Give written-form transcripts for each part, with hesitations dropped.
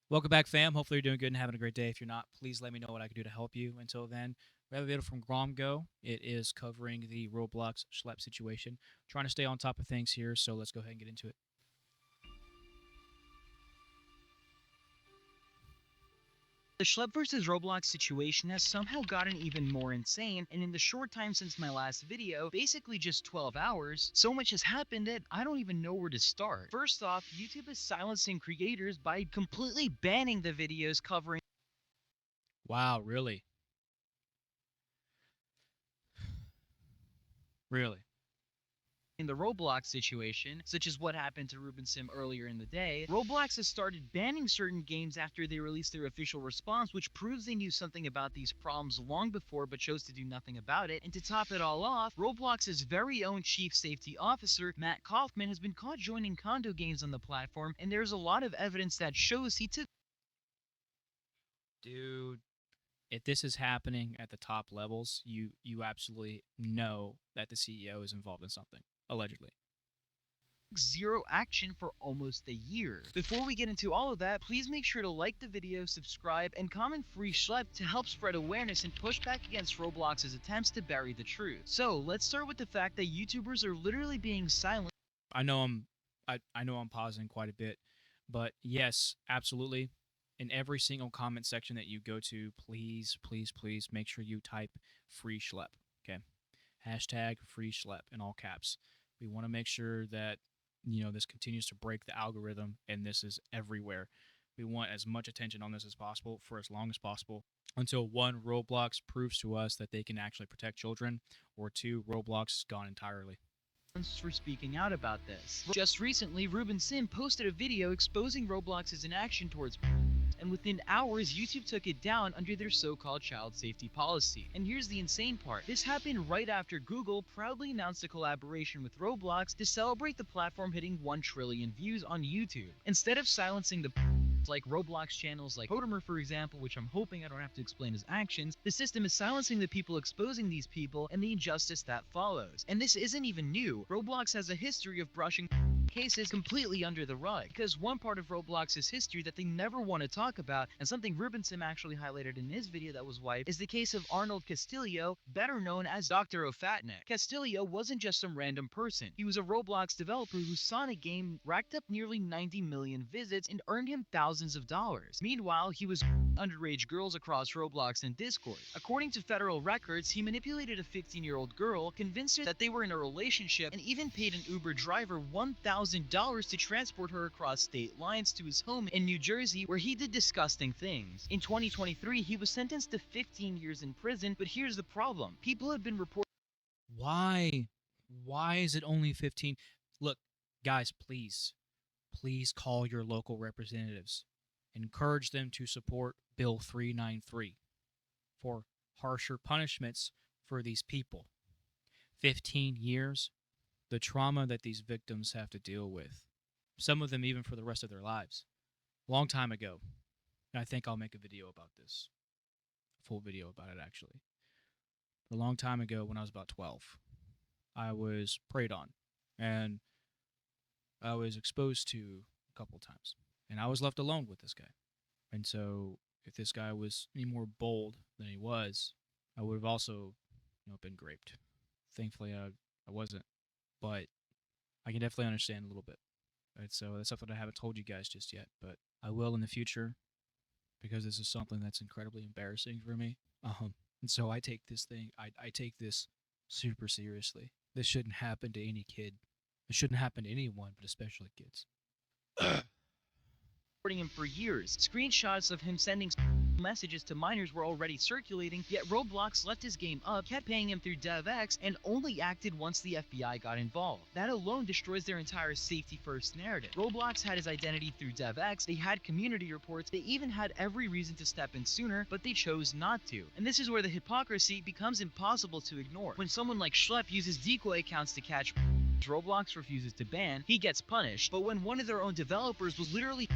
Welcome back, fam. Hopefully, you're doing good and having a great day. If you're not, please let me know what I can do to help you. Until then, we have a video from Gwamgo. It is covering the Roblox Schlep situation. Trying to stay on top of things here, so let's go ahead and get into it. The Schlep vs Roblox situation has somehow gotten even more insane, and in the short time since my last video, basically just 12 hours, so much has happened that I don't even know where to start. First off, YouTube is silencing creators by completely banning the videos covering Wow, really? Really? in the Roblox situation, such as what happened to Ruben Sim earlier in the day. Roblox has started banning certain games after they released their official response, which proves they knew something about these problems long before but chose to do nothing about it. And to top it all off, Roblox's very own chief safety officer, Matt Kaufman, has been caught joining condo games on the platform, and there's a lot of evidence that shows he took Dude, if this is happening at the top levels, you absolutely know that the CEO is involved in something, allegedly. zero action for almost a year. Before we get into all of that, please make sure to like the video, subscribe, and comment free Schlep to help spread awareness and push back against Roblox's attempts to bury the truth. So let's start with the fact that YouTubers are literally being silent. I know I know I'm pausing quite a bit, but yes, absolutely. In every single comment section that you go to, please make sure you type free Schlep. Okay. Hashtag free Schlep in all caps. We want to make sure that this continues to break the algorithm and this is everywhere. We want as much attention on this as possible for as long as possible until one, Roblox proves to us that they can actually protect children, or two, Roblox is gone entirely. For speaking out about this. Just recently, Ruben Sim posted a video exposing Roblox's inaction towards and within hours, YouTube took it down under their so-called child safety policy. And here's the insane part. This happened right after Google proudly announced a collaboration with Roblox to celebrate the platform hitting 1 trillion views on YouTube. Instead of silencing the like Roblox channels like Potamer, for example, which I'm hoping I don't have to explain his actions, the system is silencing the people exposing these people and the injustice that follows. And this isn't even new. Roblox has a history of brushing cases completely under the rug, because one part of Roblox's history that they never want to talk about, and something Ruben Sim actually highlighted in his video that was wiped, is the case of Arnold Castillo, better known as Dr. O'Fatneck. Castillo wasn't just some random person. He was a Roblox developer whose Sonic game racked up nearly 90 million visits and earned him thousands of dollars. Meanwhile, he was underage girls across Roblox and Discord. According to federal records, he manipulated a 15-year-old girl, convinced her that they were in a relationship, and even paid an Uber driver $1,000 to transport her across state lines to his home in New Jersey, where he did disgusting things. In 2023, he was sentenced to 15 years in prison, but here's the problem. People have been reporting Why? Why is it only 15? Look, guys, please call your local representatives. Encourage them to support Bill 393 for harsher punishments for these people. 15 years, the trauma that these victims have to deal with, some of them even for the rest of their lives. Long time ago, and I think I'll make a video about this, a full video about it actually. A long time ago, when I was about 12, I was preyed on, and I was exposed to a couple times, and I was left alone with this guy. And so, if this guy was any more bold than he was, I would have also, been raped. Thankfully, I wasn't, but I can definitely understand a little bit. Right, so that's something I haven't told you guys just yet, but I will in the future, because this is something that's incredibly embarrassing for me. And so I take this thing, I take this super seriously. This shouldn't happen to any kid. It shouldn't happen to anyone, but especially kids. him for years. Screenshots of him sending messages to minors were already circulating, yet Roblox left his game up, kept paying him through DevX, and only acted once the FBI got involved. That alone destroys their entire safety-first narrative. Roblox had his identity through DevX, they had community reports, they even had every reason to step in sooner, but they chose not to. And this is where the hypocrisy becomes impossible to ignore. When someone like Schlep uses decoy accounts to catch Roblox refuses to ban, he gets punished, but when one of their own developers was literally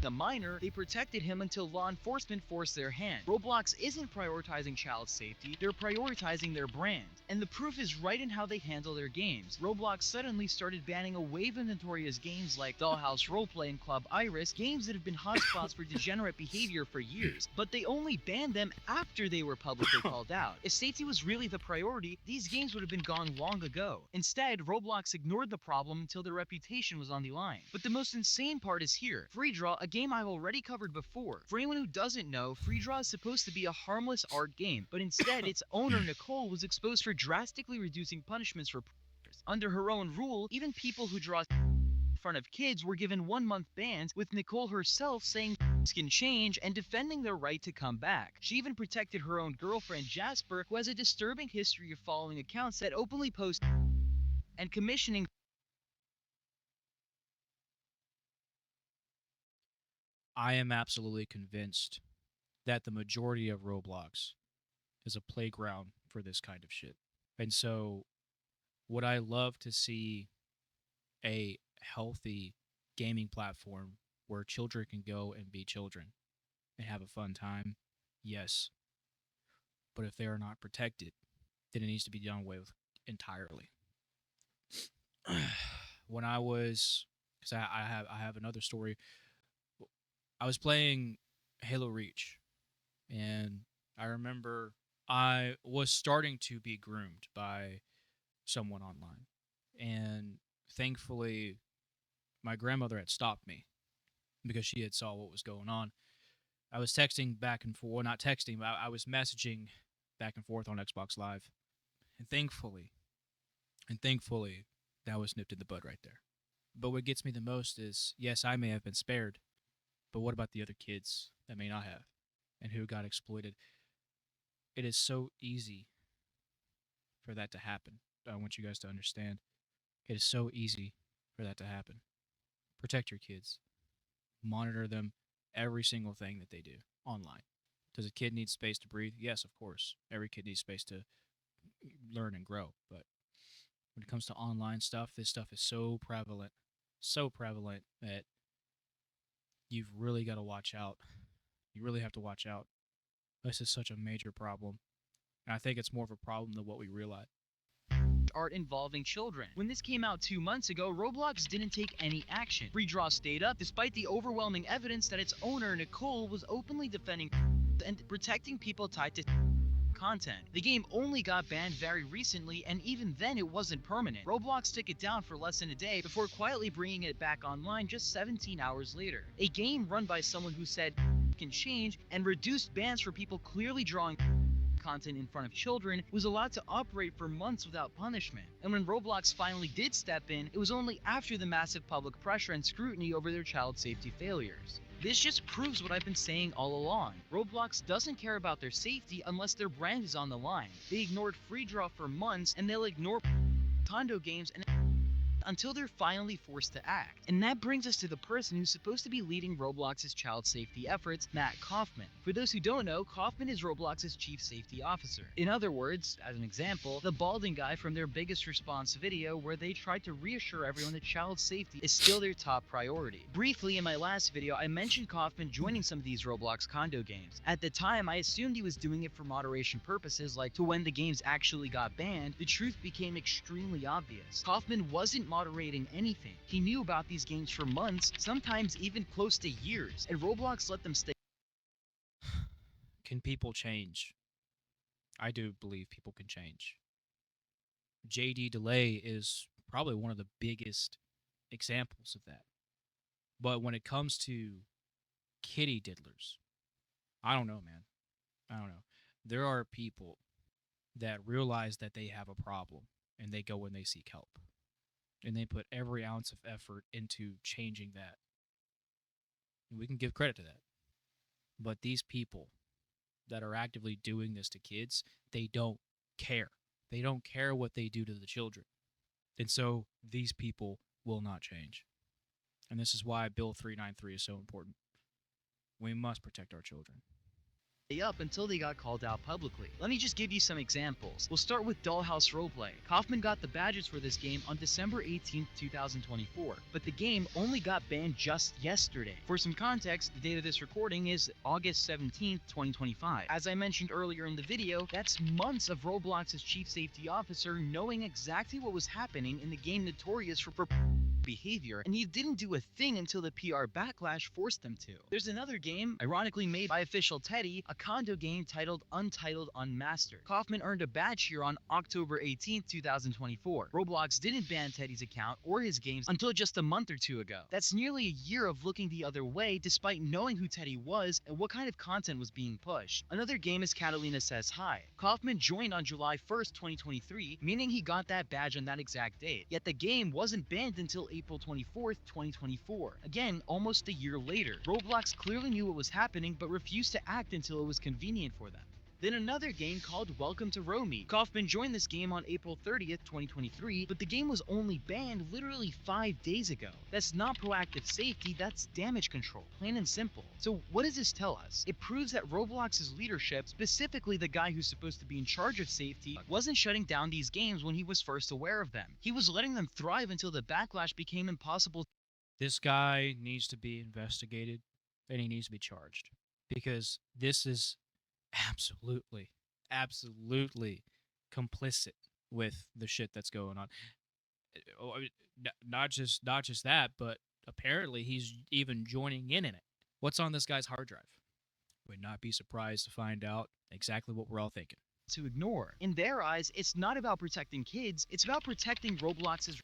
a minor, they protected him until law enforcement forced their hand. Roblox isn't prioritizing child safety, they're prioritizing their brand. And the proof is right in how they handle their games. Roblox suddenly started banning a wave of notorious games like Dollhouse Roleplay and Club Iris, games that have been hotspots for degenerate behavior for years. But they only banned them after they were publicly called out. If safety was really the priority, these games would have been gone long ago. Instead, Roblox ignored the problem until their reputation was on the line. But the most insane part is here. Free Draw, a game I've already covered before. For anyone who doesn't know, Free Draw is supposed to be a harmless art game, but instead its owner Nicole was exposed for drastically reducing punishments for players. Under her own rule, even people who draw in front of kids were given 1-month bans, with Nicole herself saying can change and defending their right to come back. She even protected her own girlfriend Jasper, who has a disturbing history of following accounts that openly post and commissioning. I am absolutely convinced that the majority of Roblox is a playground for this kind of shit. And so, would I love to see a healthy gaming platform where children can go and be children and have a fun time? Yes. But if they are not protected, then it needs to be done away with entirely. When I was, because I have another story. I was playing Halo Reach, and I remember I was starting to be groomed by someone online, and thankfully, my grandmother had stopped me because she had saw what was going on. I was texting back and forth, not texting, but I was messaging back and forth on Xbox Live, and thankfully, that was nipped in the bud right there. But what gets me the most is, yes, I may have been spared, but what about the other kids that may not have and who got exploited? It is so easy for that to happen. I want you guys to understand. It is so easy for that to happen. Protect your kids. Monitor them, every single thing that they do online. Does a kid need space to breathe? Yes, of course. Every kid needs space to learn and grow. But when it comes to online stuff, this stuff is so prevalent that you've really got to watch out. You really have to watch out. This is such a major problem. And I think it's more of a problem than what we realize. Art involving children. When this came out 2 months ago, Roblox didn't take any action. Free Draw stayed up despite the overwhelming evidence that its owner, Nicole, was openly defending and protecting people tied to content. The game only got banned very recently, and even then it wasn't permanent. Roblox took it down for less than a day before quietly bringing it back online just 17 hours later. A game run by someone who said can change and reduced bans for people clearly drawing content in front of children was allowed to operate for months without punishment. And when Roblox finally did step in, it was only after the massive public pressure and scrutiny over their child safety failures. This just proves what I've been saying all along. Roblox doesn't care about their safety unless their brand is on the line. They ignored Free Draw for months, and they'll ignore condo games and until they're finally forced to act. And that brings us to the person who's supposed to be leading Roblox's child safety efforts, Matt Kaufman. For those who don't know, Kaufman is Roblox's chief safety officer. In other words, as an example, the balding guy from their biggest response video where they tried to reassure everyone that child safety is still their top priority. Briefly, in my last video, I mentioned Kaufman joining some of these Roblox condo games. At the time, I assumed he was doing it for moderation purposes, like to when the games actually got banned, the truth became extremely obvious. Kaufman wasn't moderating anything. He knew about these games for months, sometimes even close to years, and Roblox let them stay. Can people change? I do believe people can change. JD Delay is probably one of the biggest examples of that. But when it comes to kitty diddlers, I don't know, man. I don't know. There are people that realize that they have a problem and they go and they seek help. And they put every ounce of effort into changing that. And we can give credit to that. But these people that are actively doing this to kids, they don't care. They don't care what they do to the children. And so these people will not change. And this is why Bill 393 is so important. We must protect our children. up until they got called out publicly. Let me just give you some examples. We'll start with Dollhouse Roleplay. Kaufman got the badges for this game on December 18th, 2024, but the game only got banned just yesterday. For some context, the date of this recording is August 17th, 2025. As I mentioned earlier in the video, that's months of Roblox's chief safety officer knowing exactly what was happening in the game notorious for behavior, and he didn't do a thing until the PR backlash forced them to. There's another game, ironically made by official Teddy, a condo game titled Untitled Unmastered. Kaufman earned a badge here on October 18th, 2024. Roblox didn't ban Teddy's account or his games until just a month or two ago. That's nearly a year of looking the other way despite knowing who Teddy was and what kind of content was being pushed. Another game is Catalina Says Hi. Kaufman joined on July 1st, 2023, meaning he got that badge on that exact date. Yet the game wasn't banned until April 24th, 2024. Again, almost a year later. Roblox clearly knew what was happening but refused to act until it was convenient for them. Then another game called Welcome to Romy. Kaufman joined this game on April 30th, 2023, but the game was only banned literally 5 days ago. That's not proactive safety, that's damage control, plain and simple. So what does this tell us? It proves that Roblox's leadership, specifically the guy who's supposed to be in charge of safety, wasn't shutting down these games when he was first aware of them. He was letting them thrive until the backlash became impossible. This guy needs to be investigated and he needs to be charged because this is absolutely complicit with the shit that's going on. Not just that, but apparently he's even joining in it. What's on this guy's hard drive? Would not be surprised to find out exactly what we're all thinking. To ignore. In their eyes, it's not about protecting kids, it's about protecting Roblox's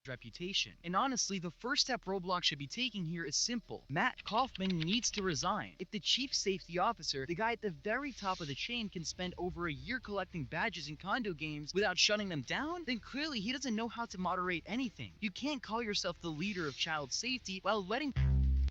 reputation. And honestly, the first step Roblox should be taking here is simple. Matt Kaufman needs to resign. If the chief safety officer, the guy at the very top of the chain, can spend over a year collecting badges in condo games without shutting them down, then clearly he doesn't know how to moderate anything. You can't call yourself the leader of child safety while letting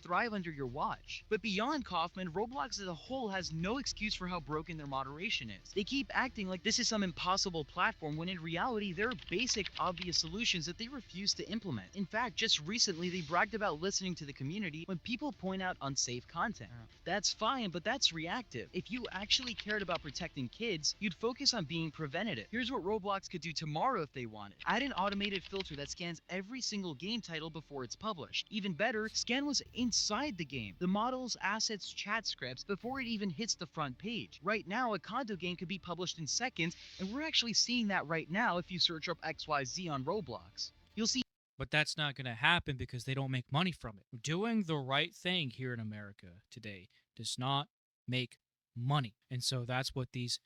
thrive under your watch. But beyond Kaufman, Roblox as a whole has no excuse for how broken their moderation is. They keep acting like this is some impossible platform when in reality there are basic, obvious solutions that they refuse to implement. In fact, just recently they bragged about listening to the community when people point out unsafe content. That's fine, but that's reactive. If you actually cared about protecting kids, you'd focus on being preventative. Here's what Roblox could do tomorrow if they wanted. Add an automated filter that scans every single game title before it's published. Even better, scan what's inside the game, the models, assets, chat scripts, before it even hits the front page. Right now, a condo game could be published in seconds, and we're actually seeing that right now if you search up XYZ on Roblox. You'll see. But that's not going to happen because they don't make money from it. Doing the right thing here in America today does not make money. And so that's what these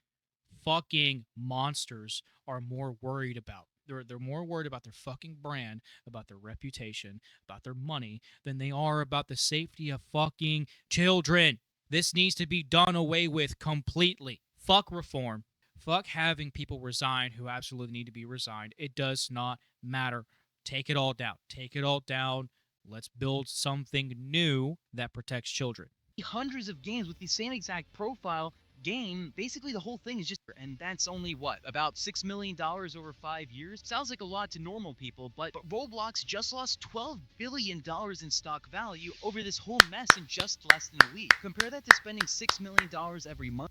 fucking monsters are more worried about. They're more worried about their fucking brand, about their reputation, about their money, than they are about the safety of fucking children. This needs to be done away with completely. Fuck reform. Fuck having people resign who absolutely need to be resigned. It does not matter. Take it all down. Take it all down. Let's build something new that protects children. Hundreds of games with the same exact profile game. Basically the whole thing is just, and that's only what, about $6 million over 5 years? Sounds like a lot to normal people, but Roblox just lost $12 billion in stock value over this whole mess in just less than a week. Compare that to spending $6 million every month.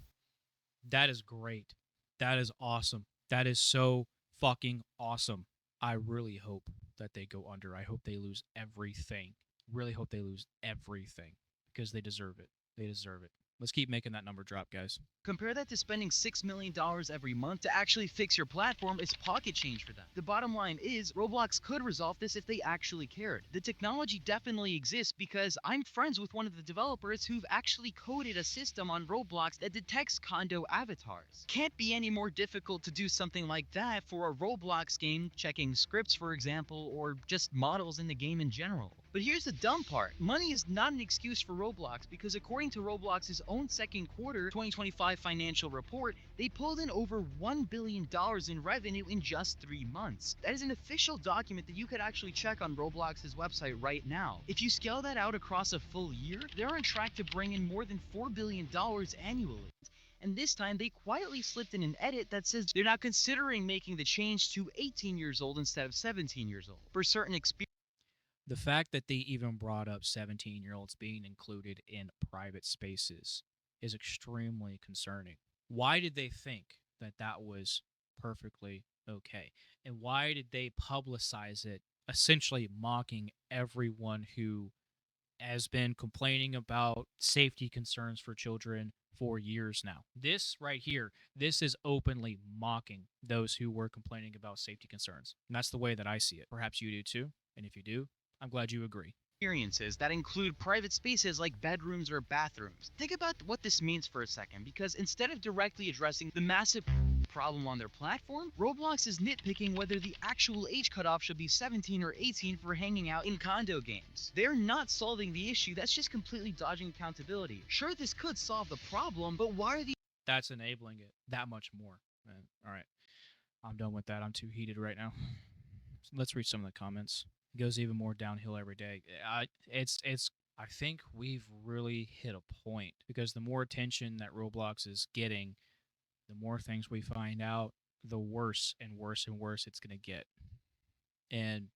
That is great. That is awesome. That is so fucking awesome. I really hope that they go under. I hope they lose everything. Really hope they lose everything because they deserve it. They deserve it. Let's keep making that number drop, guys. Compare that to spending $6 million every month to actually fix your platform is pocket change for them. The bottom line is, Roblox could resolve this if they actually cared. The technology definitely exists because I'm friends with one of the developers who've actually coded a system on Roblox that detects condo avatars. Can't be any more difficult to do something like that for a Roblox game, checking scripts for example, or just models in the game in general. But here's the dumb part. Money is not an excuse for Roblox because according to Roblox's own second quarter 2025 financial report, they pulled in over $1 billion in revenue in just 3 months. That is an official document that you could actually check on Roblox's website right now. If you scale that out across a full year, they're on track to bring in more than $4 billion annually. And this time they quietly slipped in an edit that says they're not considering making the change to 18 years old instead of 17 years old. For certain experience. The fact that they even brought up 17-year-olds being included in private spaces is extremely concerning. Why did they think that that was perfectly okay? And why did they publicize it, essentially mocking everyone who has been complaining about safety concerns for children for years now? This right here, this is openly mocking those who were complaining about safety concerns. And that's the way that I see it. Perhaps you do too. And if you do, I'm glad you agree. Experiences that include private spaces like bedrooms or bathrooms. Think about what this means for a second, because instead of directly addressing the massive problem on their platform, Roblox is nitpicking whether the actual age cutoff should be 17 or 18 for hanging out in condo games. They're not solving the issue, that's just completely dodging accountability. Sure, this could solve the problem, but why are the That's enabling it that much more. Man, all right. I'm done with that. I'm too heated right now. So let's read some of the comments. It goes even more downhill every day. It's I think we've really hit a point because the more attention that Roblox is getting, the more things we find out, the worse and worse and worse it's going to get. And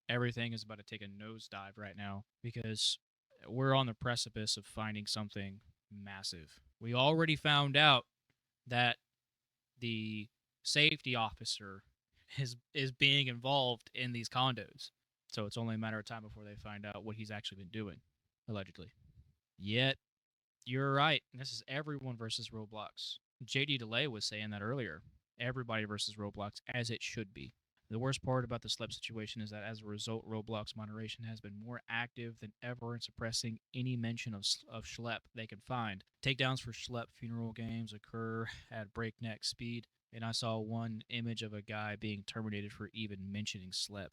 everything is about to take a nosedive right now because we're on the precipice of finding something massive. We already found out that the safety officer is being involved in these condos. So it's only a matter of time before they find out what he's actually been doing, allegedly. Yet, you're right. This is everyone versus Roblox. JD Delay was saying that earlier. Everybody versus Roblox, as it should be. The worst part about the Schlep situation is that as a result, Roblox moderation has been more active than ever in suppressing any mention of Schlep they can find. Takedowns for Schlep funeral games occur at breakneck speed, and I saw one image of a guy being terminated for even mentioning Schlep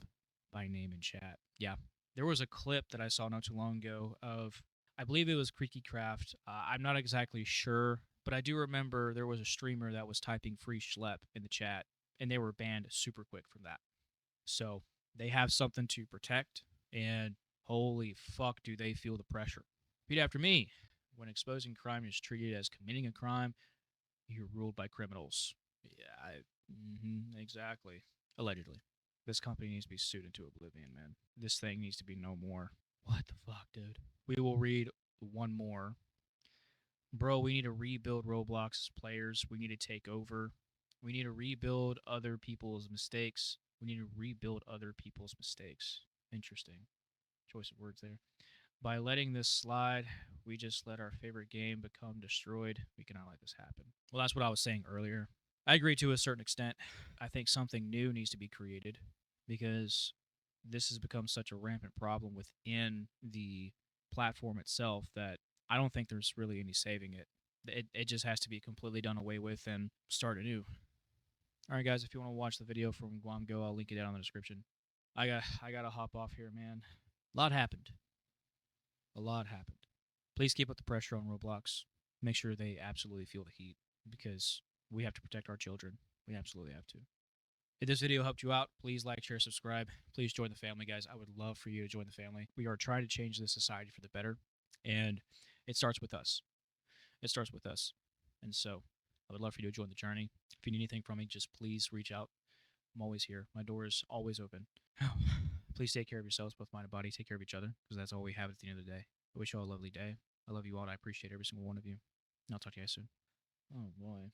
by name in chat. Yeah. There was a clip that I saw not too long ago of, I believe it was Creaky Craft. I'm not exactly sure, but I do remember there was a streamer that was typing free Schlep in the chat, and they were banned super quick from that. So they have something to protect, and holy fuck, do they feel the pressure. Repeat after me. When exposing crime is treated as committing a crime, you're ruled by criminals. Yeah, exactly. Allegedly. This company needs to be sued into oblivion, man. This thing needs to be no more. What the fuck, dude? We will read one more. Bro, we need to rebuild Roblox's players. We need to take over. We need to rebuild other people's mistakes. We need to rebuild other people's mistakes. Interesting choice of words there. By letting this slide, we just let our favorite game become destroyed. We cannot let this happen. Well, that's what I was saying earlier. I agree to a certain extent. I think something new needs to be created because this has become such a rampant problem within the platform itself that I don't think there's really any saving it. It just has to be completely done away with and start anew. All right, guys, if you want to watch the video from Gwamgo, I'll link it down in the description. I gotta hop off here, man. A lot happened. A lot happened. Please keep up the pressure on Roblox. Make sure they absolutely feel the heat because we have to protect our children. We absolutely have to. If this video helped you out, please like, share, subscribe. Please join the family, guys. I would love for you to join the family. We are trying to change this society for the better, and it starts with us. It starts with us. And so I would love for you to join the journey. If you need anything from me, just please reach out. I'm always here. My door is always open. Please take care of yourselves, both mind and body. Take care of each other, because that's all we have at the end of the day. I wish you all a lovely day. I love you all, and I appreciate every single one of you. And I'll talk to you guys soon. Oh, boy.